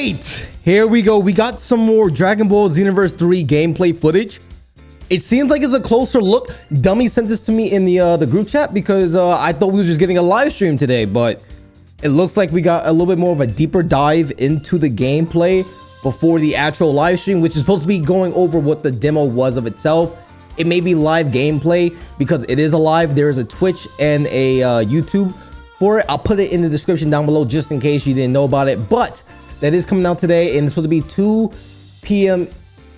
right, here we go. We got some more Dragon Ball Xenoverse 3 gameplay footage. It seems like it's a closer look. Dummy sent this to me in the group chat because I thought we were just getting a live stream today, but it looks like we got a little bit more of a deeper dive into the gameplay before the actual live stream, which is supposed to be going over what the demo was of itself. It may be live gameplay because it is alive. There is a Twitch and a YouTube for it. I'll put it in the description down below just in case you didn't know about it, but that is coming out today, and it's supposed to be 2 p.m.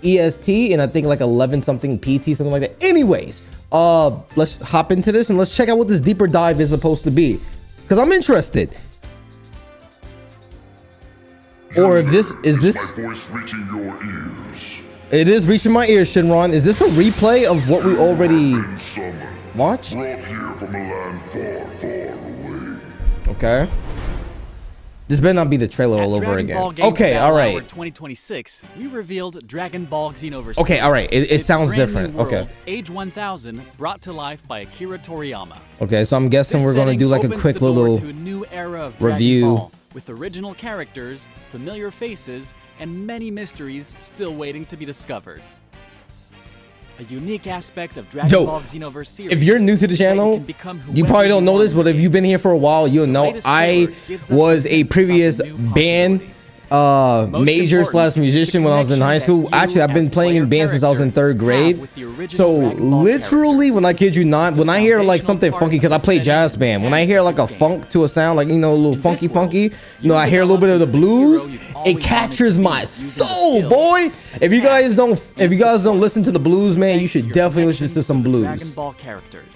EST and I think like 11 something PT, something like that. Anyways, let's hop into this and let's check out what this deeper dive is supposed to be, because I'm interested. Or if this is this my voice reaching your ears. It is reaching my ears, Shinron. Is this a replay of what we already watched? Brought here from a land far, far away. Okay. This better not be the trailer all over again. Okay, all right. 2026, we revealed Dragon Ball Xenoverse. Okay, all right. It sounds different. Okay. Age 1000, brought to life by Akira Toriyama. Okay, so I'm guessing we're going to do like a quick little review with original characters, familiar faces, and many mysteries still waiting to be discovered. A unique aspect of Dragon Ball Xenoverse series. If you're new to the channel, you probably don't know this, but if you've been here for a while, you'll know I was a previous band major / musician when I was in high school. Actually, I've been playing in bands since I was in 3rd grade. So literally, when I kid you not, when I hear like something funky, because I play jazz band, when I hear like a funk to a sound, like, you know, a little funky, you know, I hear a little bit of the blues, it captures my soul, boy. If you guys don't listen to the blues, man, you should definitely listen to some blues. Dragon Ball characters.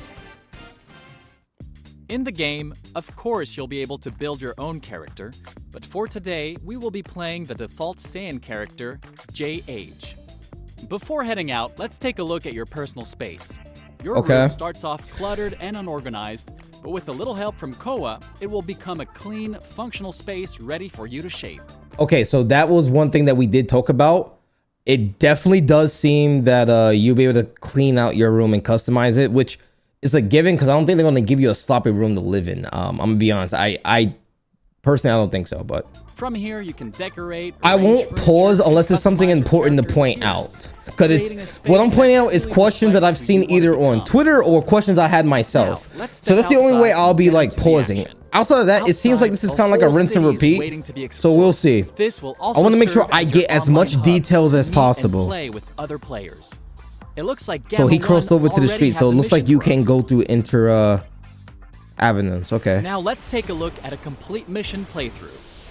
In the game, of course, you'll be able to build your own character, but for today, we will be playing the default Saiyan character, JH. Before heading out, let's take a look at your personal space. Your room starts off cluttered and unorganized, but with a little help from Koa, it will become a clean, functional space ready for you to shape. Okay, so that was one thing that we did talk about. It definitely does seem that you'll be able to clean out your room and customize it, which is a given, because I don't think they're going to give you a sloppy room to live in. I'm going to be honest. I personally, I don't think so, but from here you can decorate. I won't pause unless it's something important to point out, because it's what I'm pointing out is questions that I've seen either on Twitter or questions I had myself. So that's the only way I'll be like pausing. Outside of that, it seems like this is kind of like a rinse and repeat. So we'll see. I want to make sure I get as much details as possible. Play with other players. It looks like so he crossed over to the street, so it looks like you can go through inter avenues. Okay. Now let's take a look at a complete mission playthrough.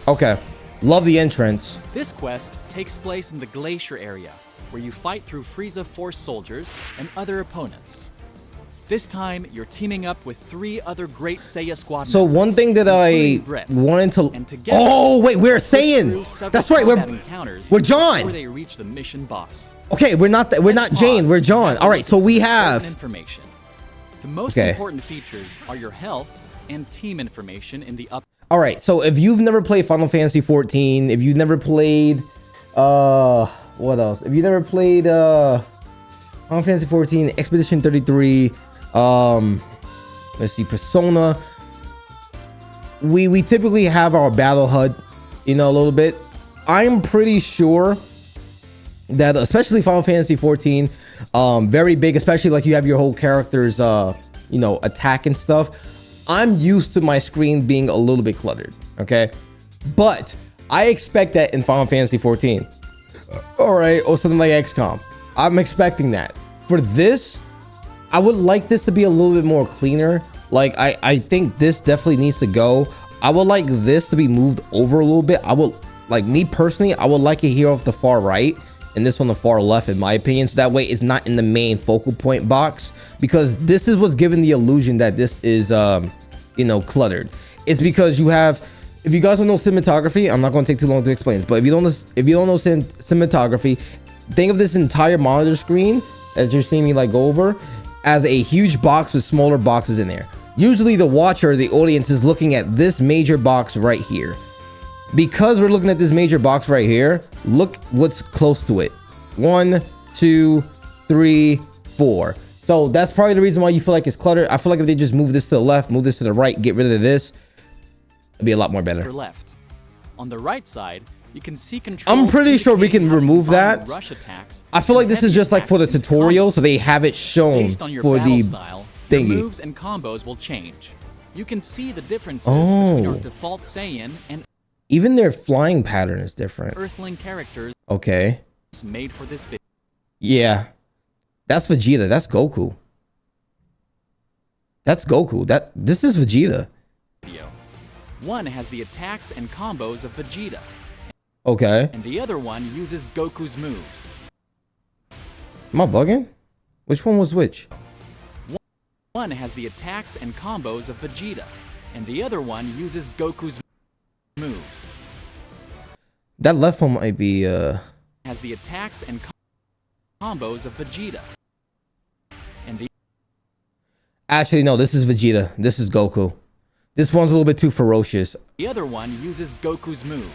Okay. Love the entrance. This quest takes place in the glacier area, where you fight through Frieza Force soldiers and other opponents. This time, you're teaming up with 3 other great Saiya squad members. So one thing that I wanted to... Oh, wait, we're Saiyan! That's right, we're John! Before they reach the mission boss. Okay, we're not Jane, we're John. All right, so we have information. The most important features are your health and team information in the up. All right, so if you've never played Final Fantasy 14, if you've never played what else? If you never played Final Fantasy 14, Expedition 33, let's see, Persona, we typically have our battle HUD, you know, a little bit. I'm pretty sure that especially Final Fantasy 14, very big, especially like you have your whole characters you know, attack and stuff. I'm used to my screen being a little bit cluttered, okay, but I expect that in Final Fantasy 14, all right, or something like XCOM. I'm expecting that. For this, I would like this to be a little bit more cleaner. Like I think this definitely needs to go. I would like this to be moved over a little bit. I would, like, me personally, I would like it here off the far right and this on the far left, in my opinion, so that way it's not in the main focal point box, because this is what's giving the illusion that this is you know, cluttered. It's because you have, if you guys don't know cinematography, I'm not going to take too long to explain it, but if you don't know cinematography, think of this entire monitor screen as you're seeing me like go over as a huge box with smaller boxes in there. Usually the watcher, the audience, is looking at this major box right here. Because we're looking at this major box right here, look what's close to it. 1, 2, 3, 4. So that's probably the reason why you feel like it's cluttered. I feel like if they just move this to the left, move this to the right, get rid of this, it'd be a lot more better. Left. On the right side, You can see controls. I'm pretty sure we can remove that. Rush attacks. I feel like this is just like for the tutorial, so they have it shown Based on your for the style, your thingy. moves and combos will change. You can see the differences between our default Saiyan and even their flying pattern is different. Earthling characters. Okay. Made for this video. Yeah. That's Vegeta. That's Goku. That's Goku. This is Vegeta. One has the attacks and combos of Vegeta. Okay. And the other one uses Goku's moves. Am I bugging? Which one was which? One has the attacks and combos of Vegeta, and the other one uses Goku's moves. That left one might be Has the attacks and combos of Vegeta. And the Actually, no, this is Vegeta. This is Goku. This one's a little bit too ferocious. The other one uses Goku's moves.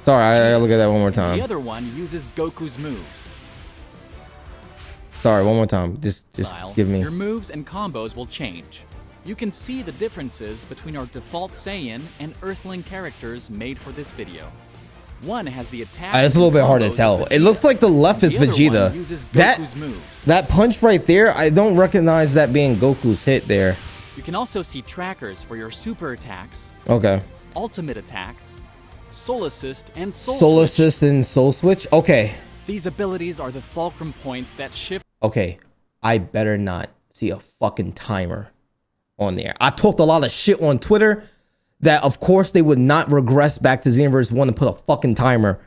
Sorry, I gotta look at that one more time. The other one uses Goku's moves. Sorry, one more time. Just give me. Your moves and combos will change. You can see the differences between our default Saiyan and Earthling characters made for this video. One has the attack. It's a little bit hard to tell. It looks like the left is Vegeta. That punch right there, I don't recognize that being Goku's hit there. You can also see trackers for your super attacks. Okay. Ultimate attacks, Soul Assist, and Soul Assist and Soul Switch. Okay. These abilities are the fulcrum points that shift. Okay. I better not see a fucking timer on there. I talked a lot of shit on Twitter that of course they would not regress back to Xenoverse 1 and put a fucking timer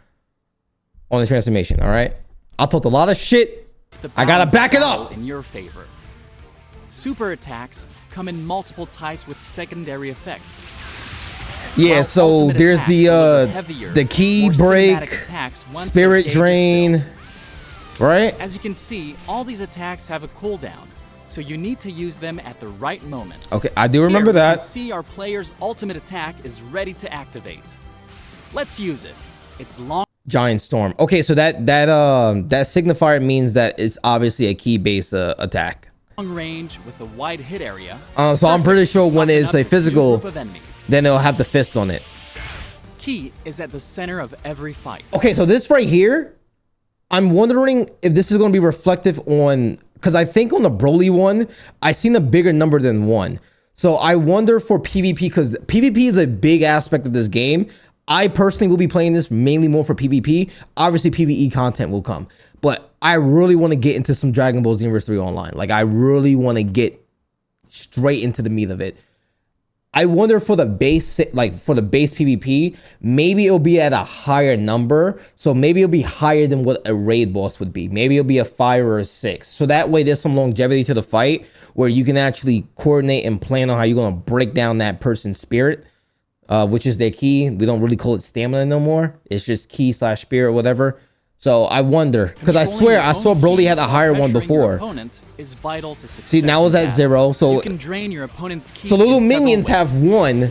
on the transformation, all right? I talked a lot of shit. I gotta back it up. In your favor. Super attacks come in multiple types with secondary effects. Yeah, so there's the key break, spirit drain, right? As you can see, all these attacks have a cooldown, so you need to use them at the right moment. Okay, I do remember that. You can see our player's ultimate attack is ready to activate. Let's use it. It's long. Giant Storm. Okay, so that signifier means that it's obviously a key base attack. Long range with a wide hit area. So I'm pretty sure when it's a physical, then it'll have the fist on it. Key is at the center of every fight. Okay, so this right here, I'm wondering if this is going to be reflective on, because I think on the Broly one, I seen a bigger number than 1. So I wonder for PvP, because PvP is a big aspect of this game. I personally will be playing this mainly more for PvP. Obviously, PvE content will come. But I really want to get into some Dragon Ball Xenoverse 3 online. Like, I really want to get straight into the meat of it. I wonder for the base, like for the base PvP, maybe it'll be at a higher number. So maybe it'll be higher than what a raid boss would be. Maybe it'll be a 5 or a 6. So that way there's some longevity to the fight where you can actually coordinate and plan on how you're going to break down that person's spirit, which is their key. We don't really call it stamina no more. It's just key / spirit, whatever. So I wonder, because I swear I saw Broly had a higher one before. Is vital to success. See, now it's at 0. So you can drain your opponent's key. So the little minions have 1,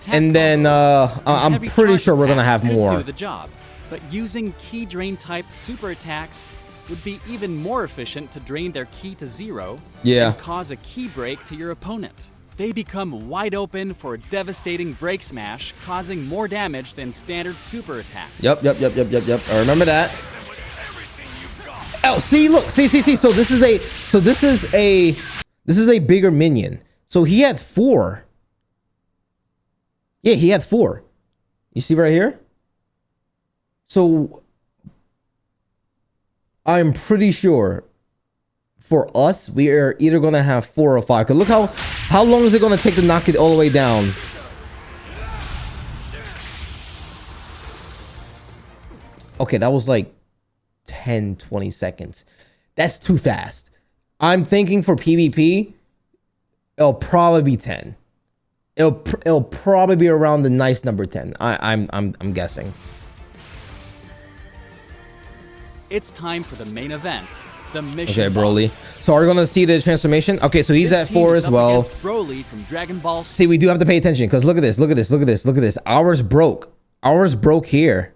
and then I'm pretty sure we're gonna have more. Do the job, but using key drain type super attacks would be even more efficient to drain their key to 0. Yeah. And cause a key break to your opponent. They become wide open for a devastating break smash, causing more damage than standard super attacks. Yep. I remember that. Oh, see, look, see. So this is a bigger minion. So he had 4. Yeah, he had 4. You see right here? So I'm pretty sure for us, we are either gonna have 4 or 5. Cause look how long is it gonna take to knock it all the way down? Okay, that was like 10-20 seconds. That's too fast. I'm thinking for PvP, it'll probably be 10. It'll probably be around the nice number 10. I'm guessing. It's time for the main event, the mission. Okay, Broly. So are we gonna see the transformation? Okay, so he's at 4 as well. Broly from Dragon Ball. See, we do have to pay attention because look at this. Ours broke here.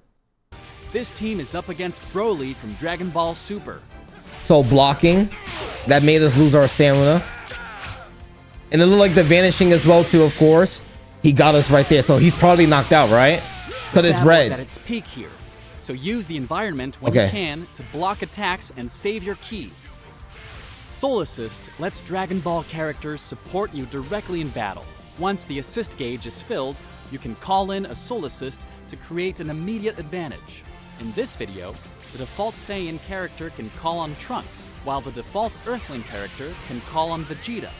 This team is up against Broly from Dragon Ball Super. So blocking, that made us lose our stamina. And it looked like the vanishing as well too, of course. He got us right there, so he's probably knocked out, right? Because it's Battle is red. at its peak here, so use the environment when you can to block attacks and save your ki. Soul Assist lets Dragon Ball characters support you directly in battle. Once the assist gauge is filled, you can call in a Soul Assist to create an immediate advantage. In this video, the default Saiyan character can call on Trunks, while the default Earthling character can call on Vegeta.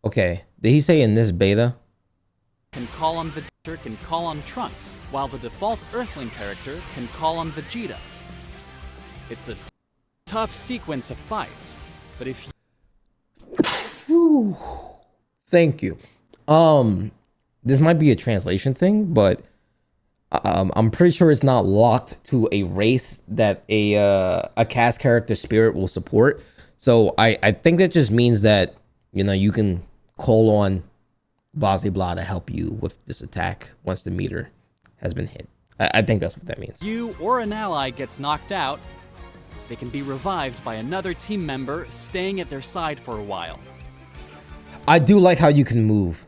Okay, did he say in this beta? Can call on Vegeta can call on Trunks, while the default Earthling character can call on Vegeta. It's a tough sequence of fights, but if Whew. Thank you. This might be a translation thing, but I'm pretty sure it's not locked to a race that a cast character spirit will support. So I think that just means that, you know, you can call on blah blah to help you with this attack once the meter has been hit. I think that's what that means. You or an ally gets knocked out, they can be revived by another team member staying at their side for a while. I do like how you can move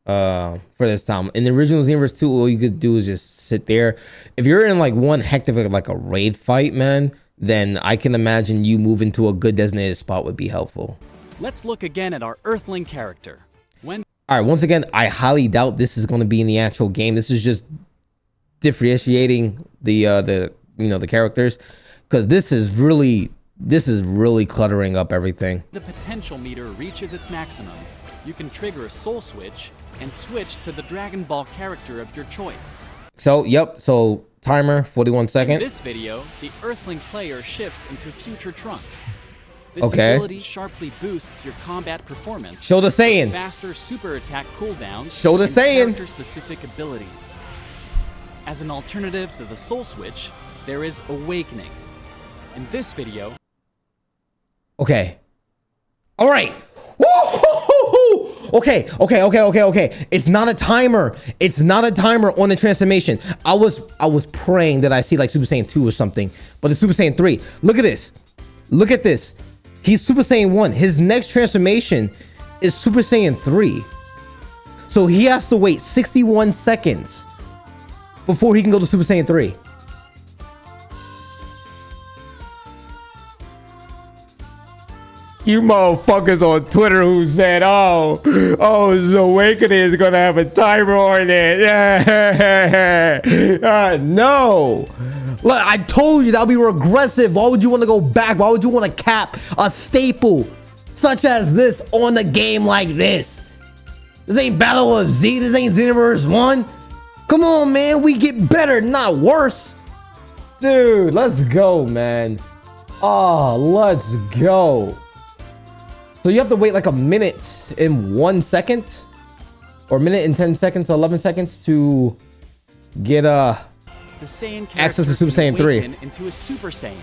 for this time. In the original Xenoverse 2, all you could do is just sit there. If you're in like one hectic like a raid fight, man, then I can imagine you moving to a good designated spot would be helpful. Let's look again at our Earthling character. All right, once again, I highly doubt this is going to be in the actual game. This is just differentiating the characters, because this is really cluttering up everything. The potential meter reaches its maximum. You can trigger a soul switch and switch to the Dragon Ball character of your choice. So, yep, so timer 41 seconds. In this video, the Earthling player shifts into future Trunks. This ability sharply boosts your combat performance. Show the Saiyan. Faster super attack cooldowns. Show the Saiyan. Character-specific abilities. As an alternative to the Soul Switch, there is Awakening. In this video. Okay. All right. Woo-hoo-hoo-hoo! Okay. It's not a timer. It's not a timer on the transformation. I was praying that I see like Super Saiyan 2 or something, but it's Super Saiyan 3. Look at this. Look at this. He's Super Saiyan 1. His next transformation is Super Saiyan 3. So he has to wait 61 seconds before he can go to Super Saiyan 3. You motherfuckers on Twitter who said, oh, the Awakening is gonna have a timer on it. No. Look, I told you that would be regressive. Why would you want to go back? Why would you want to cap a staple such as this on a game like this? This ain't Battle of Z. This ain't Xenoverse 1. Come on, man. We get better, not worse. Dude, let's go, man. Oh, let's go. So you have to wait like a minute and 1 second, or a minute and 10 seconds, 11 seconds to get the Saiyan access to Super Saiyan 3 into a Super Saiyan.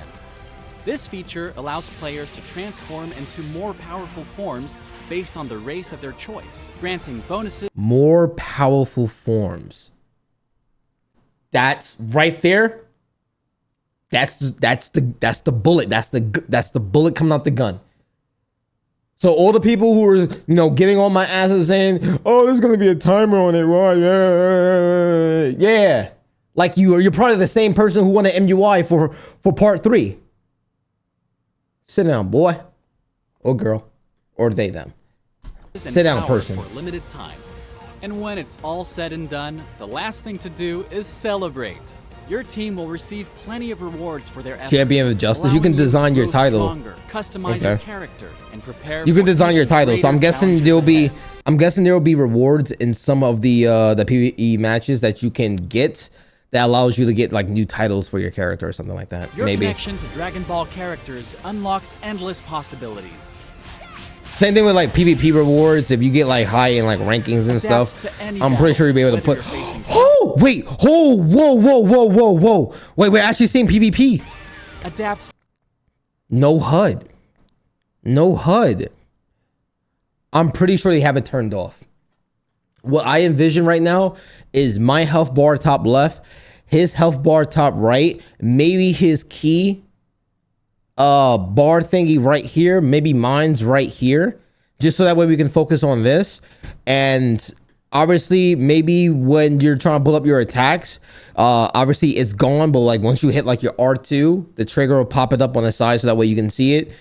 This feature allows players to transform into more powerful forms based on the race of their choice, granting bonuses. More powerful forms. That's right there. That's the bullet. That's the bullet coming out the gun. So all the people who are, you know, getting on my ass and saying, "Oh, there's gonna be a timer on it," right? Yeah, like you're probably the same person who won an MUI for part 3. Sit down, boy, or girl, or they them. Sit down, person. For a limited time, and when it's all said and done, the last thing to do is celebrate. Your team will receive plenty of rewards for their efforts. Champion of Justice. You can design your title. Stronger, customize your character, and prepare. You can design your title. So I'm guessing there will be rewards in some of the PvE matches that you can get that allows you to get like new titles for your character or something like that. Your maybe. Connection to Dragon Ball characters unlocks endless possibilities. Same thing with like PvP rewards. If you get like high in like rankings and stuff, I'm pretty sure you'll be able to put. Oh wait! Oh whoa! Wait, we're actually seeing PvP. Adapt. No HUD. No HUD. I'm pretty sure they have it turned off. What I envision right now is my health bar top left, his health bar top right, maybe his key bar thingy right here, maybe mine's right here, just so that way we can focus on this. And Obviously, maybe when you're trying to pull up your attacks, obviously it's gone, but like once you hit like your R2, the trigger will pop it up on the side so that way you can see it.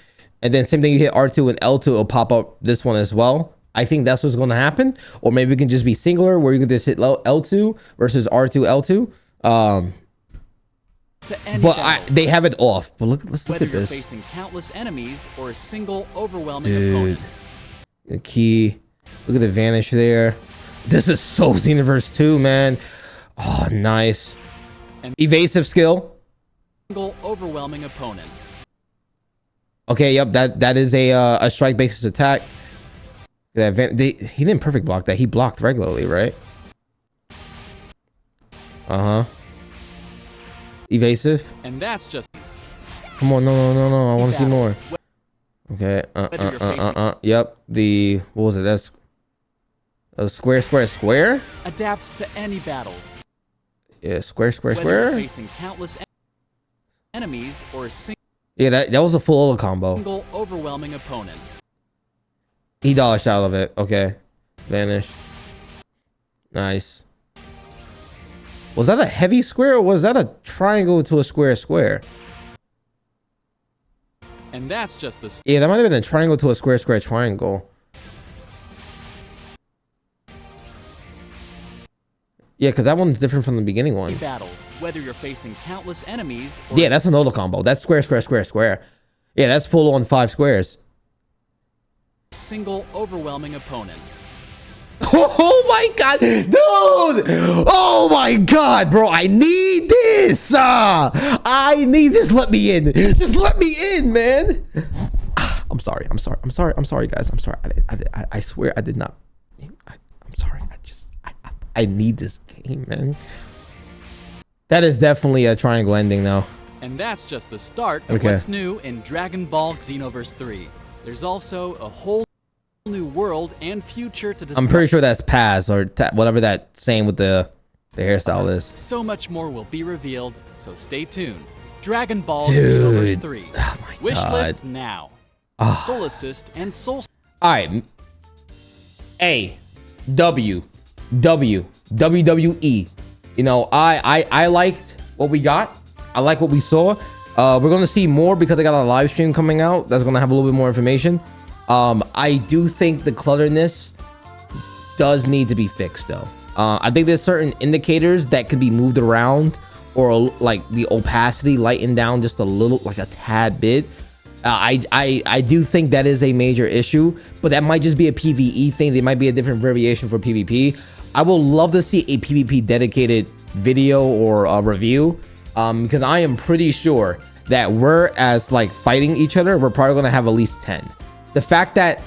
And then same thing, you hit R2 and L2, it'll pop up this one as well. I think that's what's going to happen. Or maybe it can just be singular where you can just hit L2 versus R2, L2. But they have it off. But let's look at this. Whether you're facing countless enemies or a single overwhelming opponent. The key. Look at the vanish there. This is so Xenoverse 2, man. Oh, nice. And evasive skill. Single overwhelming opponent. Okay, yep, that is a strike basis attack. He didn't perfect block that. He blocked regularly, right? Evasive. And that's just. Come on, no. I want to see more. Okay. Yep. What was it? That's a square. Adapts to any battle. Yeah, square. Whether you're facing countless enemies or a yeah, that was a full combo. Single overwhelming opponent. He dodged out of it. Okay. Vanish. Nice. Was that a heavy square or was that a triangle to a square? And that's just the... Yeah, that might have been a triangle to a square triangle. Yeah, because that one's different from the beginning one. Battle, whether you're facing countless enemies or... Yeah, that's an auto combo. That's square. Yeah, that's full on 5 squares. Single overwhelming opponent. Oh my god, dude! Oh my god, bro! I need this. I need this. Let me in. Just let me in, man. I'm sorry, guys. I'm sorry. I swear I did not. I'm sorry. I need this game, man. That is definitely a triangle ending, though. And that's just the start of what's new in Dragon Ball Xenoverse 3. There's also a whole new world and future to discover. I'm pretty sure that's Paz or whatever that saying with the hairstyle is. So much more will be revealed, so stay tuned. Dragon Ball Xenoverse 3. Oh my Wishlist now. Soul Assist and Soul... Alright. A. W. WWE. You know, I liked what we got. I like what we saw. We're gonna see more because I got a live stream coming out that's gonna have a little bit more information. I do think the clutterness does need to be fixed, though. I think there's certain indicators that can be moved around, or like the opacity lightened down just a little, like a tad bit. I do think that is a major issue, but that might just be a PvE thing. There might be a different variation for PvP. I would love to see a PvP dedicated video or a review, because I am pretty sure that we're as like fighting each other, we're probably gonna have at least 10. The fact that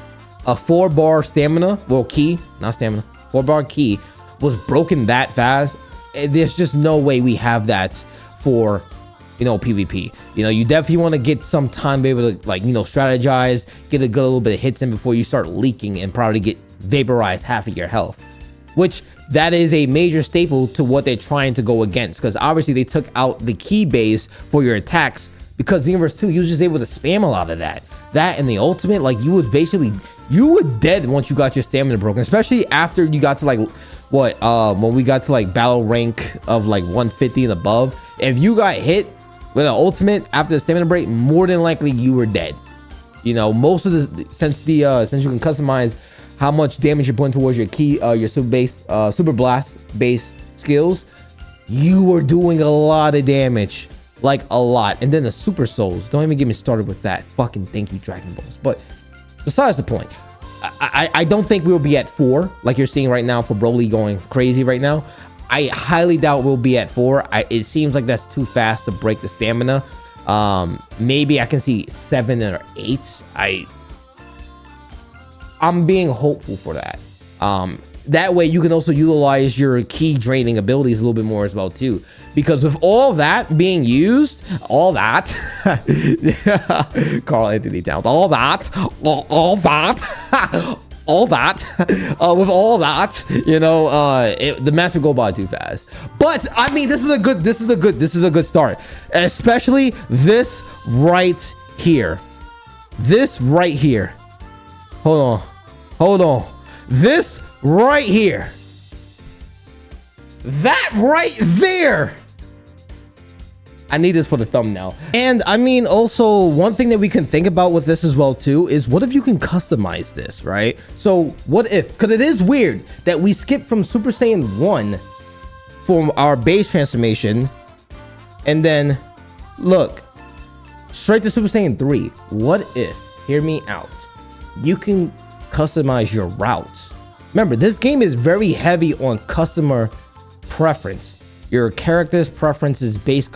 a 4-bar stamina, well, key, not stamina, 4-bar key was broken that fast, there's just no way we have that for, you know, PvP. You know, you definitely want to get some time to be able to, like, you know, strategize, get a good little bit of hits in before you start leaking and probably get vaporized half of your health, which that is a major staple to what they're trying to go against, because obviously they took out the key base for your attacks, because Xenoverse 2, you was just able to spam a lot of that and the ultimate, like, you would basically, you were dead once you got your stamina broken, especially after you got to like what when we got to like battle rank of like 150 and above. If you got hit with an ultimate after the stamina break, more than likely you were dead. You know, most of the since you can customize how much damage you're putting towards your key, your super blast base skills, you were doing a lot of damage, like a lot. And then the super souls, don't even get me started with that. Fucking thank you, Dragon Balls. But besides the point, I don't think we'll be at 4 like you're seeing right now for Broly going crazy right now. I highly doubt we'll be at 4. It seems like that's too fast to break the stamina. Maybe I can see 7 or 8. I'm being hopeful for that. That way you can also utilize your key draining abilities a little bit more as well too, because with all that being used, all that Carl Anthony Towns, all that with all that, you know, the match will go by too fast. But I mean, this is a good start, especially this right here. Hold on. This right here. That right there. I need this for the thumbnail. And I mean, also one thing that we can think about with this as well too is what if you can customize this, right? So what if, because it is weird that we skip from Super Saiyan 1 from our base transformation and then look straight to Super Saiyan 3. What if, hear me out, you can customize your routes. Remember, this game is very heavy on customer preference. Your character's preference is based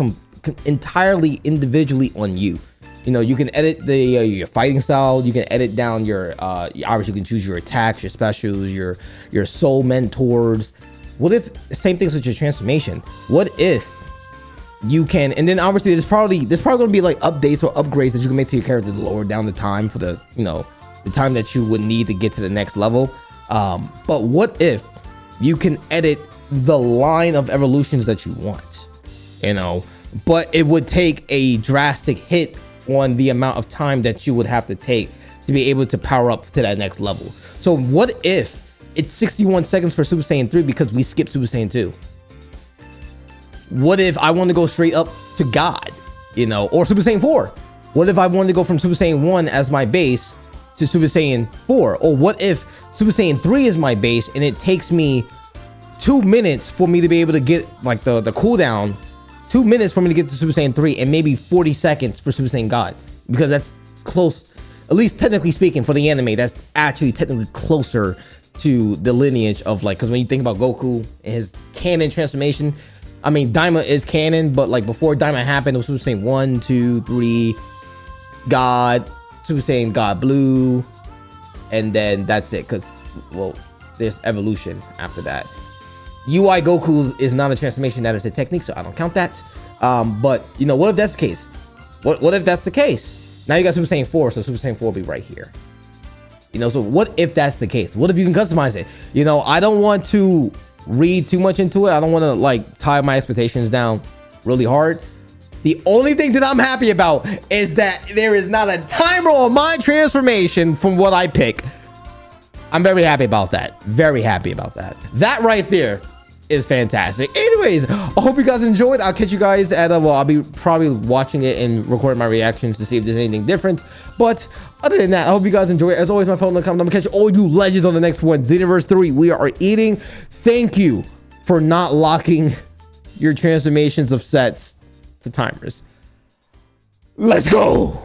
entirely individually on you. You know, you can edit the your fighting style. You can edit down your obviously you can choose your attacks, your specials, your soul mentors. What if same things with your transformation? What if you can, and then obviously there's probably going to be like updates or upgrades that you can make to your character to lower down the time for the, you know, the time that you would need to get to the next level. But what if you can edit the line of evolutions that you want, you know, but it would take a drastic hit on the amount of time that you would have to take to be able to power up to that next level. So what if it's 61 seconds for Super Saiyan 3 because we skipped Super Saiyan 2? What if I want to go straight up to God, you know, or Super Saiyan 4? What if I wanted to go from Super Saiyan 1 as my base to Super Saiyan 4? Or what if Super Saiyan 3 is my base and it takes me 2 minutes for me to be able to get like the cooldown, 2 minutes for me to get to Super Saiyan 3 and maybe 40 seconds for Super Saiyan God, because that's close, at least technically speaking for the anime, that's actually technically closer to the lineage of like, because when you think about Goku and his canon transformation, I mean, Daima is canon, but like before Daima happened, it was Super Saiyan 1, 2, 3, God, Super Saiyan God Blue, and then that's it, because, well, there's evolution after that. UI Goku is not a transformation, that is a technique, so I don't count that. But you know, what if that's the case? What if that's the case? Now you got Super Saiyan 4, so Super Saiyan 4 will be right here. You know, so what if that's the case? What if you can customize it? You know, I don't want to read too much into it. I don't want to like tie my expectations down really hard. The only thing that I'm happy about is that there is not a timer on my transformation from what I pick. I'm very happy about that. Very happy about that. That right there is fantastic. Anyways, I hope you guys enjoyed. I'll catch you guys at well, I'll be probably watching it and recording my reactions to see if there's anything different. But other than that, I hope you guys enjoy it. As always, my phone will come. I'm gonna catch all you legends on the next one. Xenoverse 3, we are eating. Thank you for not locking your transformations of sets to timers. Let's go.